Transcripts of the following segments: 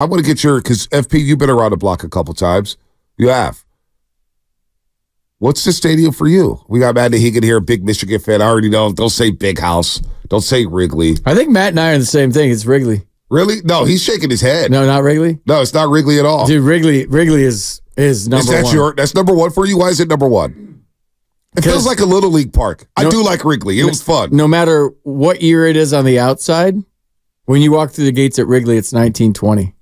I want to get because FP, you've been around the block a couple times. You have. What's the stadium for you? We got Matt Nahigan here, big Michigan fan. I already know. Don't say Big House. Don't say Wrigley. I think Matt and I are the same thing. It's Wrigley. Really? No, he's shaking his head. No, not Wrigley? No, it's not Wrigley at all. Dude, Wrigley is number one. That's number one for you? Why is it number one? It feels like a Little League park. I do like Wrigley. It was fun. No matter what year it is on the outside, when you walk through the gates at Wrigley, it's 1920.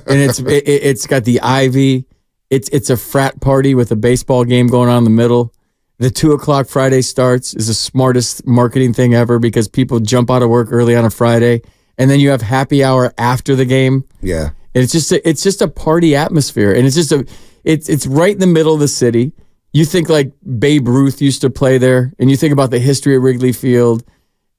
And it's got the ivy. It's a frat party with a baseball game going on in the middle. The 2:00 Friday starts is the smartest marketing thing ever because people jump out of work early on a Friday, and then you have happy hour after the game. Yeah, and it's just a party atmosphere, and it's right in the middle of the city. You think like Babe Ruth used to play there, and you think about the history of Wrigley Field.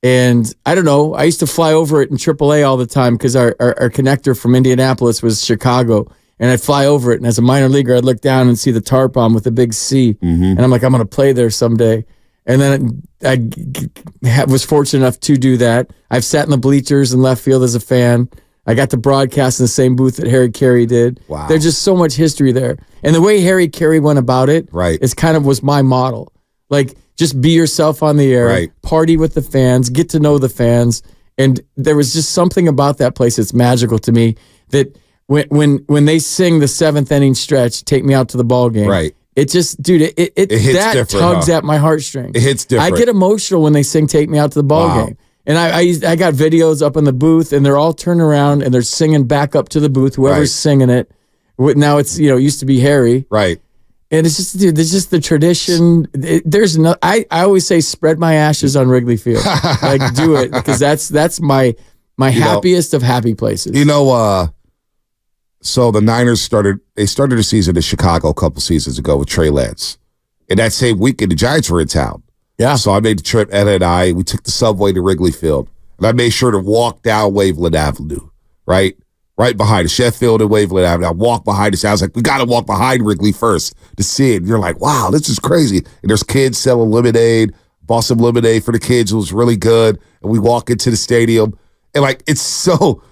And I don't know, I used to fly over it in AAA all the time because our connector from Indianapolis was Chicago. And I'd fly over it, and as a minor leaguer, I'd look down and see the tarp on with a big C. Mm-hmm. And I'm like, I'm going to play there someday. And then I was fortunate enough to do that. I've sat in the bleachers in left field as a fan. I got to broadcast in the same booth that Harry Carey did. Wow. There's just so much history there. And the way Harry Carey went about it is kind of was my model. Like, just be yourself on the air, party with the fans, get to know the fans. And there was just something about that place that's magical to me that when they sing the 7th inning stretch, Take Me Out to the Ball Game, it just, dude, it that tugs at my heartstrings. It hits different. I get emotional when they sing Take Me Out to the Ball Game. And I got videos up in the booth, and they're all turning around, and they're singing back up to the booth, whoever's singing it. Now it's, it used to be Harry. Right. And it's just, dude, there's just the tradition. I always say spread my ashes on Wrigley Field. Like, do it, because that's my happiest of happy places. So the Niners started the season in Chicago a couple seasons ago with Trey Lance. And that same weekend, the Giants were in town. Yeah. So I made the trip, Ed and I, we took the subway to Wrigley Field. And I made sure to walk down Waveland Avenue, right? Right behind it, Sheffield and Waveland Avenue. I walked behind it. I was like, we got to walk behind Wrigley first to see it. And you're like, wow, this is crazy. And there's kids selling lemonade, bought some lemonade for the kids. It was really good. And we walk into the stadium. And like, it's so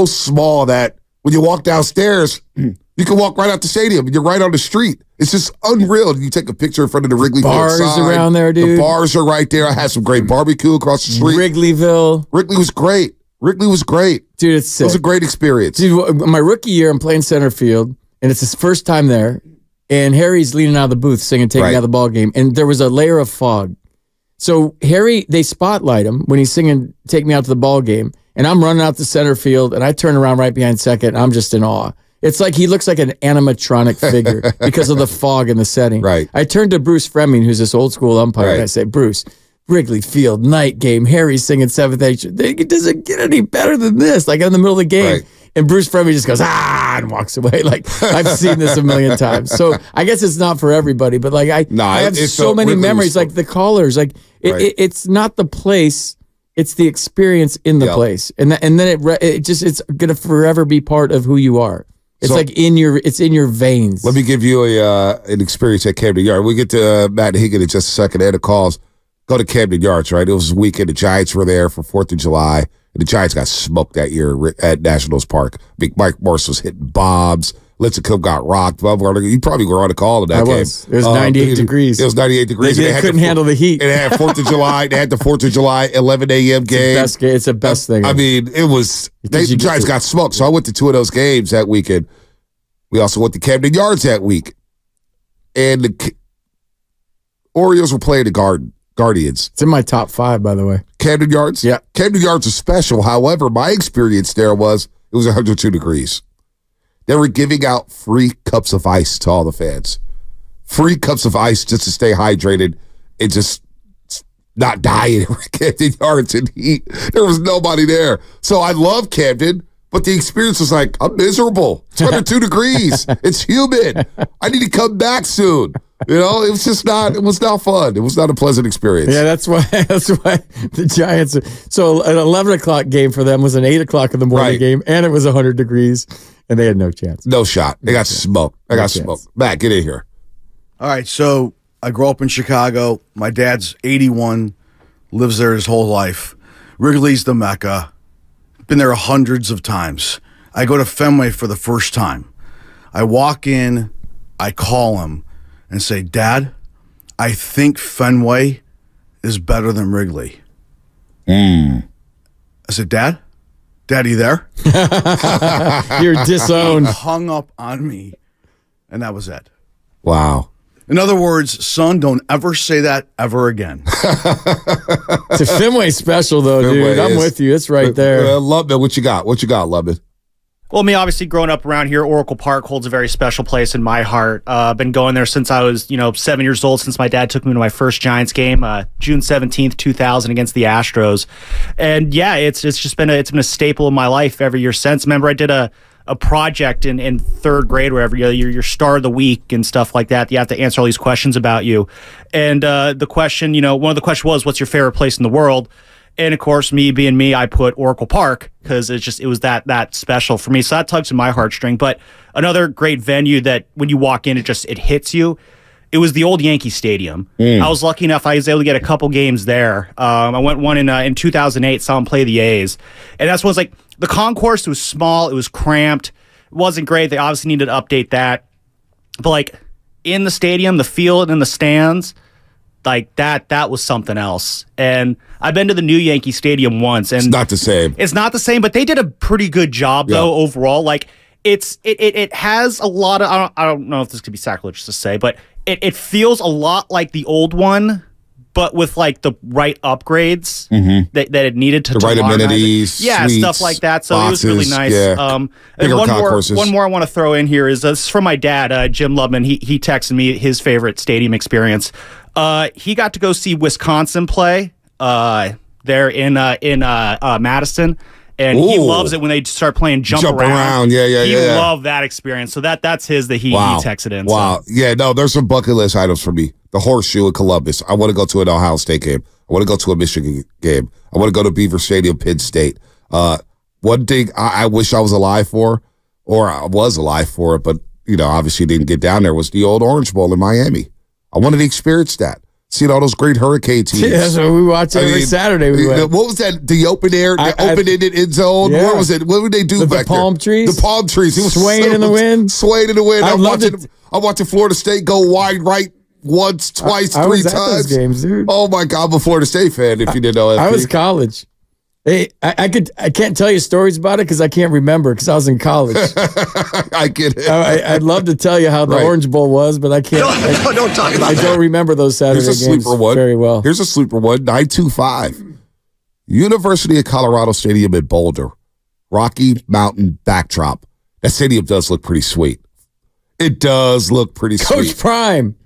small that when you walk downstairs, you can walk right out the stadium and you're right on the street. It's just unreal. You take a picture in front of the Wrigley Field bars sign. Around there, dude. The bars are right there. I had some great barbecue across the street. Wrigleyville. Wrigley was great. Dude, it's sick. It was a great experience. Dude, my rookie year, I'm playing center field, and it's his first time there, and Harry's leaning out of the booth singing Take Me Out of the Ball Game, and there was a layer of fog. So Harry, they spotlight him when he's singing Take Me Out to the Ball Game, and I'm running out to center field, and I turn around right behind second, and I'm just in awe. It's like he looks like an animatronic figure because of the fog in the setting. Right. I turned to Bruce Fremming, who's this old school umpire, and I say, Bruce, Wrigley Field, night game, Harry's singing 7th inning. It doesn't get any better than this, like in the middle of the game. Right. And Bruce Fremming just goes, and walks away. Like, I've seen this a million times. So I guess it's not for everybody, but like I have so many memories, like the callers, like it's not the place, it's the experience in the place. And then it's going to forever be part of who you are. It's like in your veins. Let me give you an experience at Camden Yard. We'll get to Matt Higgin in just a second. And the calls. Go to Camden Yards, right? It was a weekend. The Giants were there for 4th of July. And the Giants got smoked that year at Nationals Park. Big Mike Morse was hitting bombs. Lincecum got rocked. You probably were on the call in that game. It was 98 degrees. It was 98 degrees. They couldn't handle the heat. And they had 4th of July. They had the 4th of July 11 a.m. game. It's the best thing. I mean, it was – the Giants got smoked. So I went to 2 of those games that weekend. We also went to Camden Yards that week. And the Orioles were playing the Guardians. It's in my top 5, by the way. Camden Yards? Yeah. Camden Yards is special. However, my experience there was 102 degrees. They were giving out free cups of ice to all the fans. Free cups of ice just to stay hydrated and just not die in Camden Yards in heat. There was nobody there. So I love Camden, but the experience was like, I'm miserable. It's 102 degrees. It's humid. I need to come back soon. It was just not. It was not fun. It was not a pleasant experience. Yeah, that's why the Giants. So an 11 o'clock game for them was an 8 o'clock in the morning game, and it was 100 degrees, and they had no chance. No shot. They got smoked. Smoked. Matt, get in here. All right. So I grew up in Chicago. My dad's 81, lives there his whole life. Wrigley's the Mecca. Been there hundreds of times. I go to Fenway for the first time. I walk in, I call him and say, Dad, I think Fenway is better than Wrigley. I said, Dad, are you there? You're disowned. He hung up on me, and that was it. Wow. In other words, son, don't ever say that ever again. It's a Fenway special, though, Fenway dude. I'm with you. It's right there. Lubman, what you got? What you got, Lubman? Well, me, obviously, growing up around here, Oracle Park holds a very special place in my heart. I've been going there since I was, 7 years old, since my dad took me to my first Giants game, June 17th, 2000, against the Astros. And yeah, it's been a staple of my life every year since. Remember, I did a project in third grade, wherever your star of the week and stuff like that. You have to answer all these questions about you. And the question, one of the questions was, what's your favorite place in the world? And of course, me being me, I put Oracle Park because it was that special for me. So that tugs in my heartstring. But another great venue that when you walk in, it hits you. It was the old Yankee Stadium. I was lucky enough; I was able to get a couple games there. I went one in 2008, saw them play the A's, and that's when it was like the concourse was small, it was cramped, it wasn't great. They obviously needed to update that, but like in the stadium, the field and the stands, like that was something else. And I've been to the new Yankee Stadium once, and It's not the same. it's not the same, but they did a pretty good job though overall. Like it has a lot of, I don't know if this could be sacrilegious to say, but it feels a lot like the old one, but with like the right upgrades that it needed to The right modernize it. amenities, suites, stuff like that. So boxes, it was really nice. yeah. And Bigger one concourses. more I want to throw in here is this is from my dad, Jim Lubman. He texted me his favorite stadium experience. He got to go see Wisconsin play there in Madison. And he Ooh. loves it when they start playing jump around. Yeah. He loved that experience. So that's his that he texted in. Wow. So. Yeah, no, there's some bucket list items for me. The Horseshoe in Columbus. I want to go to an Ohio State game. I want to go to a Michigan game. I want to go to Beaver Stadium, Penn State. One thing I wish I was alive for, or I was alive for it, but, obviously didn't get down there, was the old Orange Bowl in Miami. I wanted to experience that. Seeing all those great Hurricane teams. Yeah, that's what we watch every Saturday. We went. What was that? The open air, the open-ended end zone? Yeah. Where was it? What would they do back the palm there? trees? The palm trees. It was Swaying in the wind? Swaying in the wind. I'm watching Florida State go wide right once, twice, I three was at times. those games, dude. Oh, my God. I'm a Florida State fan, if you didn't know that. I was college. Hey, I can't tell you stories about it because I can't remember because I was in college. I get it. I'd love to tell you how the Orange Bowl was, but I can't. Don't talk about I don't remember those Saturday Here's a games sleeper one. very well. Here's a sleeper one, 925. University of Colorado Stadium in Boulder. Rocky Mountain backdrop. That stadium does look pretty sweet. It does look pretty Coach sweet. Prime.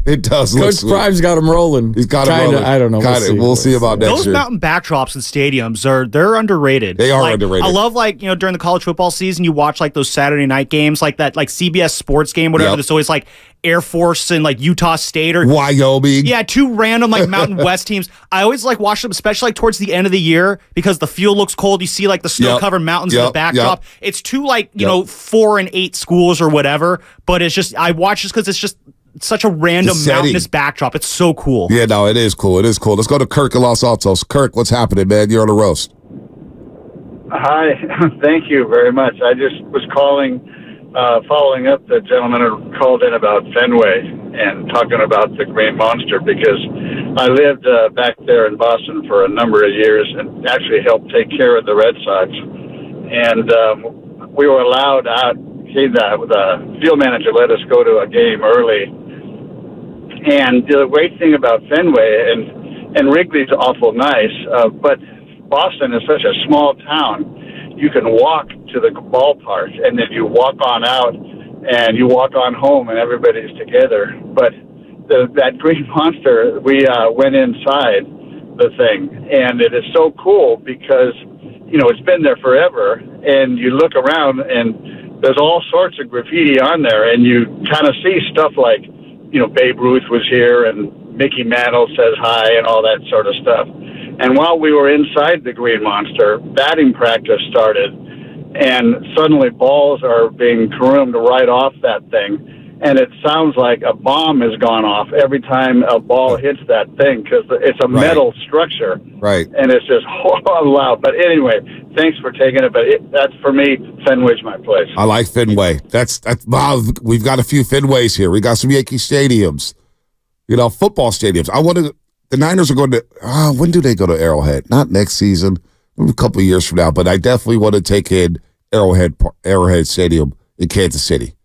It does look Coach sweet. Prime's got him rolling. He's got him Kinda, rolling. I don't know. We'll see about next Those year. mountain backdrops in stadiums they're underrated. They are underrated. I love during the college football season you watch like those Saturday night games like that CBS Sports game whatever. Yep. There's always like Air Force and like Utah State or Wyoming. yeah, two random like Mountain West teams. I always like watch them, especially like towards the end of the year because the field looks cold. You see like the snow-covered mountains in the backdrop. It's two 4 and 8 schools or whatever. But it's just I watch this because it's just such a random mountainous backdrop. It's so cool. Yeah, no, it is cool. It is cool. Let's go to Kirk in Los Altos. Kirk, what's happening, man? You're on the roast. Hi, thank you very much. I just was calling, following up the gentleman who called in about Fenway and talking about the Green Monster because I lived back there in Boston for a number of years and actually helped take care of the Red Sox. And we were allowed out. The field manager let us go to a game early. And the great thing about Fenway and Wrigley's awful nice, but Boston is such a small town. You can walk to the ballpark, and then you walk on out, and you walk on home, and everybody's together. But that Green Monster, we went inside the thing, and it is so cool because it's been there forever, and you look around, and there's all sorts of graffiti on there, and you kind of see stuff like Babe Ruth was here and Mickey Mantle says hi and all that sort of stuff. And while we were inside the Green Monster, batting practice started, and suddenly balls are being caroomed right off that thing. and it sounds like a bomb has gone off every time a ball hits that thing because it's a metal structure. Right. And it's just loud. But anyway, thanks for taking it. But that's, for me, Fenway's my place. I like Fenway. That's wow. We've got a few Fenways here. We got some Yankee stadiums, football stadiums. The Niners are going to, when do they go to Arrowhead? Not next season, maybe a couple of years from now, but I definitely want to take in Arrowhead Stadium in Kansas City.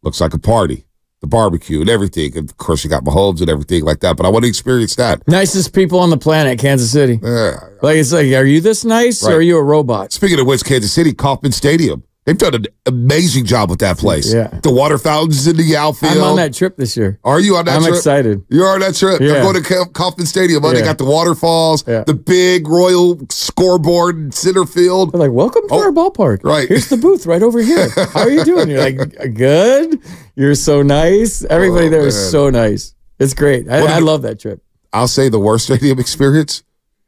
Looks like a party, the barbecue and everything. And of course, you got Mahomes and everything like that, but I want to experience that. Nicest people on the planet, Kansas City. It's like, are you this nice or are you a robot? Speaking of which, Kansas City, Kauffman Stadium. They've done an amazing job with that place. Yeah. The water fountains in the outfield. I'm on that trip this year. Are you on that trip? I'm excited. You're on that trip? Yeah. I'm going to Kauffman Stadium. They got the waterfalls, the big royal scoreboard in center field. They're like, welcome to our ballpark. Right. Here's the booth right over here. How are you doing? You're like, good. You're so nice. Everybody there is so nice. It's great. I love that trip. I'll say the worst stadium experience,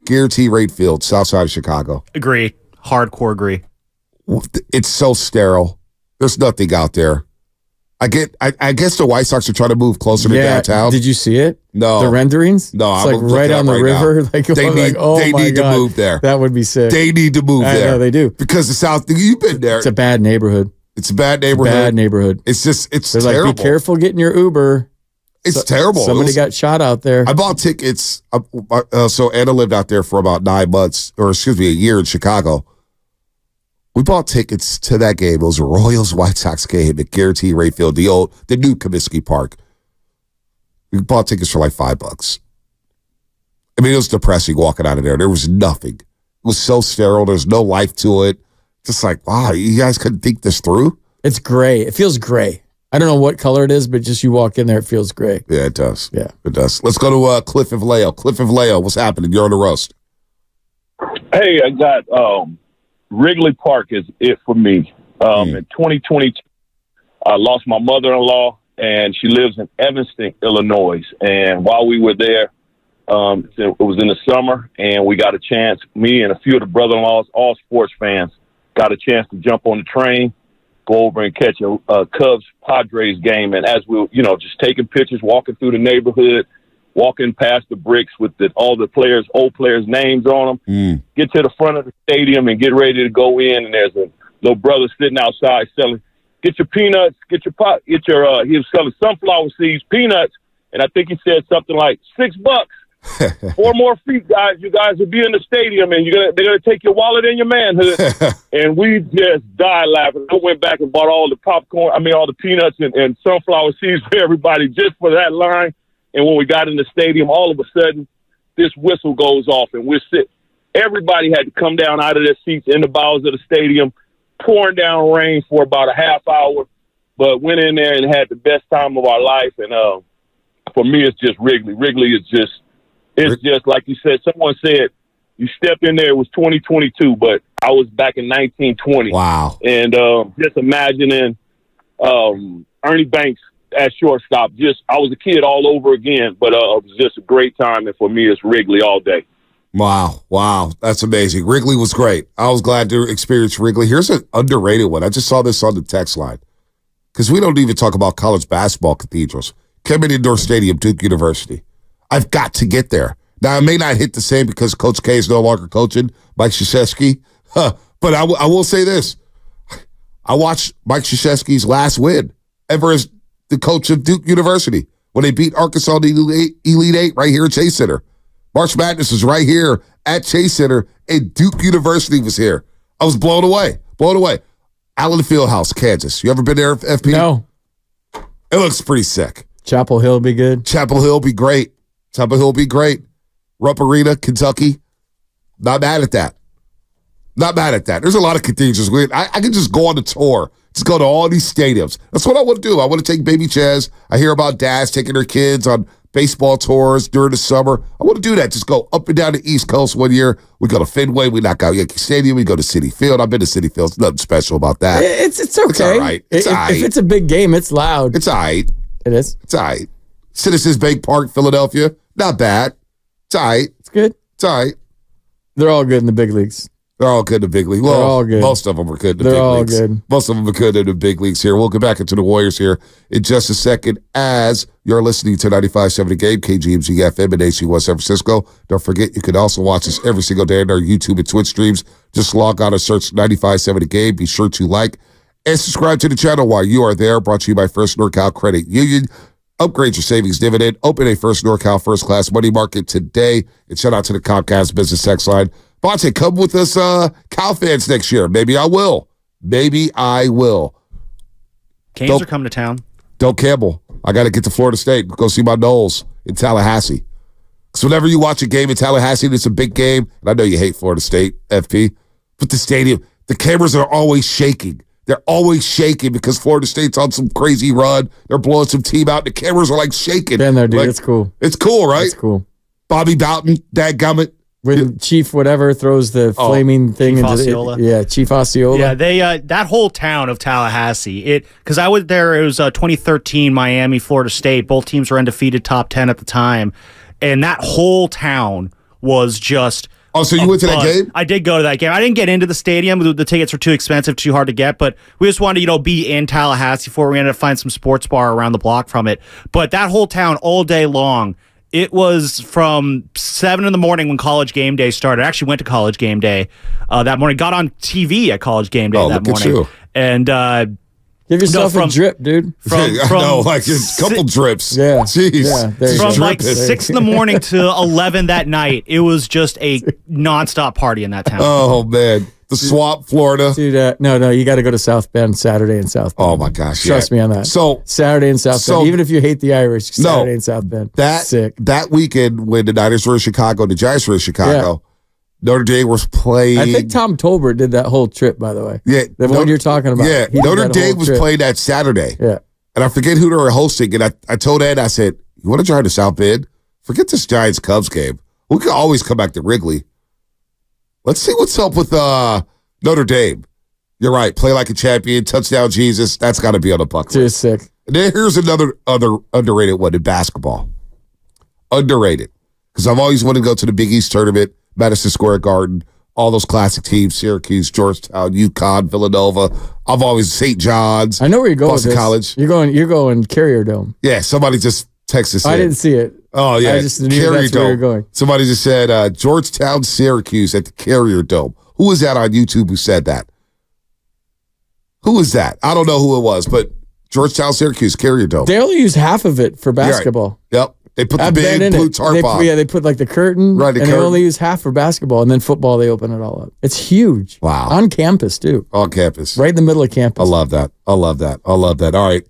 Guarantee Rate Field, south side of Chicago. Agree. Hardcore agree. It's so sterile. There's nothing out there. I guess the White Sox are trying to move closer to downtown. Did you see it? No. The renderings? No, it's I'm like right on the river. Like, they need to move there. That would be sick. They need to move there. I know they do. Because the South, you've been there. It's a bad neighborhood. It's a bad neighborhood. It's They're terrible. like, be careful getting your Uber. It's terrible. Somebody got shot out there. I bought tickets. So Anna lived out there for about 9 months, or excuse me, a year in Chicago. We bought tickets to that game. It was a Royals-White Sox game at Guarantee Rate Field, the new Comiskey Park. We bought tickets for like $5. I mean, it was depressing walking out of there. There was nothing. It was so sterile. There's no life to it. Just like, wow, you guys couldn't think this through? It's gray. It feels gray. I don't know what color it is, but just you walk in there, it feels gray. Yeah, it does. Yeah. It does. Let's go to Cliff and Vallejo. Cliff and Vallejo, what's happening? You're on the roast. Hey, I got Wrigley Park is it for me. In 2022, I lost my mother-in-law, and she lives in Evanston, Illinois. And while we were there, it was in the summer, and we got a chance, me and a few of the brother-in-laws, all sports fans, got a chance to jump on the train, go over and catch a Cubs-Padres game. And as we were, just taking pictures, walking through the neighborhood, walking past the bricks with all the players, old players' names on them, get to the front of the stadium and get ready to go in. And there's a little brother sitting outside selling, get your peanuts, he was selling sunflower seeds, peanuts. And I think he said something like $6. 4 more feet, guys. You guys will be in the stadium, and they're gonna take your wallet and your manhood. And we just died laughing. I went back and bought all the all the peanuts and sunflower seeds for everybody just for that line. And when we got in the stadium, all of a sudden, this whistle goes off, and we're sitting. Everybody had to come down out of their seats in the bowels of the stadium, pouring down rain for about a half hour, but went in there and had the best time of our life. And for me, it's just Wrigley. Wrigley is just. It's just like you said. Someone said you stepped in there. It was 2022, but I was back in 1920. Wow! And just imagining Ernie Banks at shortstop. I was a kid all over again. But it was just a great time, and for me, it's Wrigley all day. Wow! That's amazing. Wrigley was great. I was glad to experience Wrigley. Here's an underrated one. I just saw this on the text line because we don't even talk about college basketball cathedrals. Kemet Indoor Stadium, Duke University. I've got to get there. Now, it may not hit the same because Coach K is no longer coaching, Mike Krzyzewski. But I will say this. I watched Mike Krzyzewski's last win ever as the coach of Duke University when they beat Arkansas in the Elite Eight right here at Chase Center. March Madness was right here at Chase Center, and Duke University was here. I was blown away. Allen Fieldhouse, Kansas. You ever been there, FP? No. It looks pretty sick. Chapel Hill be good. Chapel Hill be great. Rupp Arena, Kentucky. Not mad at that. There's a lot of cathedrals. I can just go on a tour. Just go to all these stadiums. That's what I want to do. I want to take baby Chaz. I hear about dads taking their kids on baseball tours during the summer. I want to do that. Just go up and down the East Coast one year. We go to Fenway. We knock out Yankee Stadium. We go to Citi Field. I've been to Citi Field. It's nothing special about that. It's okay. It's all right. It's all right. If it's a big game, it's loud. It's all right. It is. It's all right. Citizens Bank Park, Philadelphia. Not bad. It's all right. It's good. It's all right. They're all good in the big leagues. They're all good in the big league. Well, They're all good. most of them are good in the They're big all leagues. good. Most of them are good in the big leagues here. We'll get back into the Warriors here in just a second as you're listening to 95.7 The Game, KGMZ FM in AC West San Francisco. Don't forget, you can also watch us every single day on our YouTube and Twitch streams. Just log on and search 95.7 The Game. Be sure to like and subscribe to the channel while you are there. Brought to you by First NorCal Credit Union. Upgrade your savings dividend. Open a First NorCal First Class Money Market today. And shout out to the Comcast Business Text Line. Bonte, come with us, Cal fans next year. Maybe I will. Maybe I will. Canes are coming to town. Don't Campbell. I got to get to Florida State. Go see my Knowles in Tallahassee. Because whenever you watch a game in Tallahassee, it's a big game. And I know you hate Florida State, FP. But the stadium, the cameras are always shaking. They're always shaking because Florida State's on some crazy run. They're blowing some team out. The cameras are like shaking. Been there, dude. Like, It's cool. It's cool, right? It's cool. Bobby Boughton, dadgummit. When Chief whatever throws the flaming thing Chief into Osceola. Chief Osceola. Yeah, they that whole town of Tallahassee. Because I was there. It was 2013, Miami, Florida State. Both teams were undefeated, top 10 at the time, and that whole town was just. Oh, so you went to that game? I did go to that game. I didn't get into the stadium. The tickets were too expensive, too hard to get. But we just wanted to, be in Tallahassee before we ended up finding some sports bar around the block from it. But that whole town, all day long. It was from 7 in the morning when College Game Day started. I actually went to College Game Day that morning. Got on TV at College Game Day that look morning. at you. And Give yourself a drip, dude. Like a couple drips. Yeah. Jeez. Yeah, there you from go. like 6 in the morning to 11 that night, it was just a nonstop party in that town. Oh, man. The Swamp, Florida. Dude, no, you got to go to South Bend Saturday in South Bend. Oh, my gosh. Trust me on that. So Saturday in South Bend. Even if you hate the Irish, Saturday in South Bend. Sick. That weekend when the Niners were in Chicago and the Giants were in Chicago, Notre Dame was playing. I think Tom Tolbert did that whole trip, by the way. Yeah. The one you're talking about. Yeah. Notre Dame was playing that Saturday. Yeah. And I forget who they were hosting. And I told Ed, I said, you want to drive to South Bend? Forget this Giants-Cubs game. We can always come back to Wrigley. Let's see what's up with Notre Dame. You're right. Play like a champion. Touchdown, Jesus. That's got to be on the bucket Dude, list. sick. And then here's another underrated one in basketball. Underrated. Because I've always wanted to go to the Big East tournament, Madison Square Garden, all those classic teams, Syracuse, Georgetown, UConn, Villanova. I've always St. John's. I know where you're going. Boston College. You're going Carrier Dome. Yeah, somebody just texted. I didn't see it. Oh, yeah. I just knew that's where you're going. Somebody just said Georgetown, Syracuse at the Carrier Dome. Who was that on YouTube who said that? Who was that? I don't know who it was, but Georgetown, Syracuse, Carrier Dome. They only use half of it for basketball. Right. Yep. They put the big blue tarp on. Yeah, they put like the curtain, right, and they only use half for basketball, and then football, they open it all up. It's huge. Wow. On campus, too. On campus. Right in the middle of campus. I love that. All right.